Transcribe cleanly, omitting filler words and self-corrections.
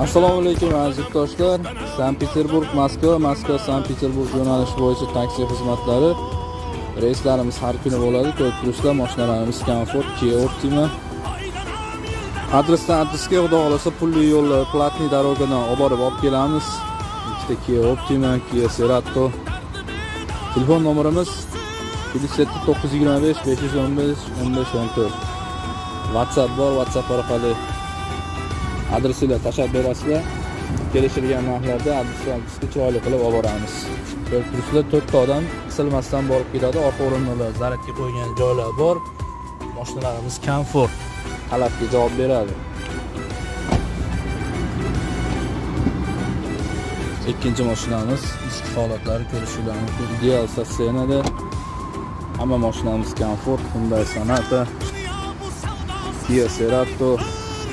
Assalomu alaykum aziz yurtdoshlar. Sankt-Peterburg, Moskva, Sankt-Peterburg yo'nalishi bo'yicha taksi xizmatlari reyslarimiz har kuni bo'ladi. Ko'rib turibsizlar, mashinalarimiz Comfort, Kia Optima. Adresdan adresga xudo xolasa pulli yo'llar, platniy darogadan olib kelamiz. Ikkita Kia Optima, Kia Cerato. Telefon nomerimiz 77925 515 1514. WhatsApp bor, WhatsApp orqali adresini tashab berasizlar. Kelishilgan narxlarda adresga chiroyli qilib olib boramiz. Ko'rib turibsizlar, 4 ta odam silmasdan borib keladi. Orqa o'rinlar zaratga qo'ygan joylar bor. Mashinalarimiz Comfort talabga javob beradi. Ikkinchi mashinamiz ichki holatlari ko'rishinglar mumkin. Ideal statsiyada. Hamma mashinamiz Comfort, Hyundai Sonata, Kia Cerato.